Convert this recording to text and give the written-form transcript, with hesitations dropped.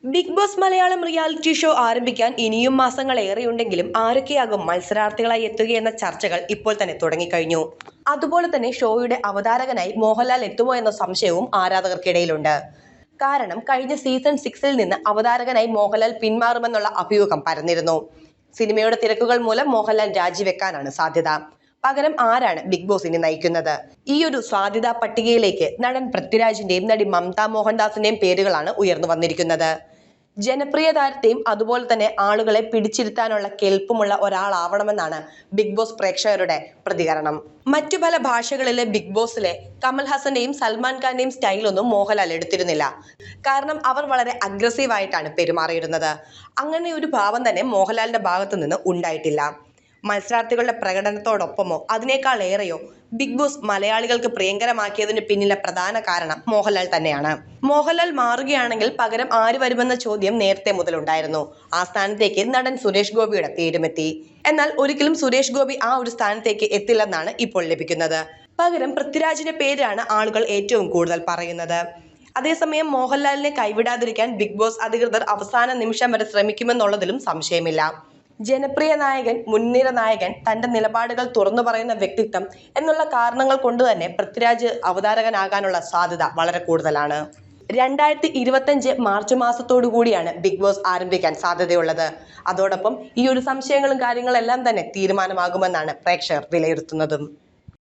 Big Boss Malayalam reality show ആരംഭിക്കാൻ ഇനിയും മാസങ്ങളേറെയുണ്ടെങ്കിലും ആരൊക്കെയാകും മത്സരാർത്ഥികളായി എത്തുകയെന്ന ചർച്ചകൾ ഇപ്പോൾ തന്നെ തുടങ്ങിക്കഴിഞ്ഞു. അതുപോലെ തന്നെ ഷോയുടെ അവതാരകനായി മോഹൻലാൽ എത്തുമോ എന്ന സംശയവും ആരാധകർക്കിടയിലുണ്ട്. കാരണം കഴിഞ്ഞ സീസൺ 6-ൽ നിന്ന് അവതാരകനായി മോഹൻലാൽ പിന്മാറുമെന്നുള്ള അഭ്യൂഹം പരന്നിരുന്നു. സിനിമയുടെ തിരക്കുകൾ മൂലം മോഹൻലാൽ രാജിവെക്കാനാണ് സാധ്യത. പകരം ആരാണ് ബിഗ് ബോസ് ഇനി നയിക്കുന്നത്? ഈ ഒരു സാധ്യതാ പട്ടികയിലേക്ക് നടൻ പൃഥ്വിരാജിന്റെയും നടി മമത മോഹൻദാസിന്റെയും പേരുകളാണ് ഉയർന്നു വന്നിരിക്കുന്നത്. ജനപ്രിയ താരത്തെയും അതുപോലെ തന്നെ ആളുകളെ പിടിച്ചിരുത്താനുള്ള കെൽപ്പുമുള്ള ഒരാളാവണമെന്നാണ് ബിഗ് ബോസ് പ്രേക്ഷകരുടെ പ്രതികരണം. മറ്റു പല ഭാഷകളിലെ ബിഗ് ബോസിലെ കമൽ ഹാസന്റെയും സൽമാൻ ഖാന്റെയും സ്റ്റൈലൊന്നും മോഹൻലാൽ എടുത്തിരുന്നില്ല. കാരണം അവർ വളരെ അഗ്രസീവായിട്ടാണ് പെരുമാറിയിരുന്നത്. അങ്ങനെ ഒരു ഭാവം തന്നെ മോഹൻലാലിന്റെ ഭാഗത്തു നിന്ന് ഉണ്ടായിട്ടില്ല. മത്സരാർത്ഥികളുടെ പ്രകടനത്തോടൊപ്പമോ അതിനേക്കാൾ ഏറെയോ ബിഗ് ബോസ് മലയാളികൾക്ക് പ്രിയങ്കരമാക്കിയതിന് പിന്നിലെ പ്രധാന കാരണം മോഹൻലാൽ തന്നെയാണ്. മോഹൻലാൽ മാറുകയാണെങ്കിൽ പകരം ആര് വരുമെന്ന ചോദ്യം നേരത്തെ മുതലുണ്ടായിരുന്നു. ആ സ്ഥാനത്തേക്ക് നടൻ സുരേഷ് ഗോപിയുടെ പേരുമെത്തി. എന്നാൽ ഒരിക്കലും സുരേഷ് ഗോപി ആ ഒരു സ്ഥാനത്തേക്ക് എത്തില്ലെന്നാണ് ഇപ്പോൾ ലഭിക്കുന്നത്. പകരം പൃഥ്വിരാജിന്റെ പേരാണ് ആളുകൾ ഏറ്റവും കൂടുതൽ പറയുന്നത്. അതേസമയം മോഹൻലാലിനെ കൈവിടാതിരിക്കാൻ ബിഗ് ബോസ് അധികൃതർ അവസാന നിമിഷം വരെ ശ്രമിക്കുമെന്നുള്ളതിലും സംശയമില്ല. ജനപ്രിയ നായകൻ, മുൻനിര നായകൻ, തന്റെ നിലപാടുകൾ തുറന്നു പറയുന്ന വ്യക്തിത്വം എന്നുള്ള കാരണങ്ങൾ കൊണ്ട് തന്നെ പൃഥ്വിരാജ് അവതാരകനാകാനുള്ള സാധ്യത വളരെ കൂടുതലാണ്. 2025 മാർച്ച് മാസത്തോടു കൂടിയാണ് ബിഗ് ബോസ് ആരംഭിക്കാൻ സാധ്യതയുള്ളത്. അതോടൊപ്പം ഈ ഒരു സംശയങ്ങളും കാര്യങ്ങളെല്ലാം തന്നെ തീരുമാനമാകുമെന്നാണ് പ്രേക്ഷകർ വിലയിരുത്തുന്നതും.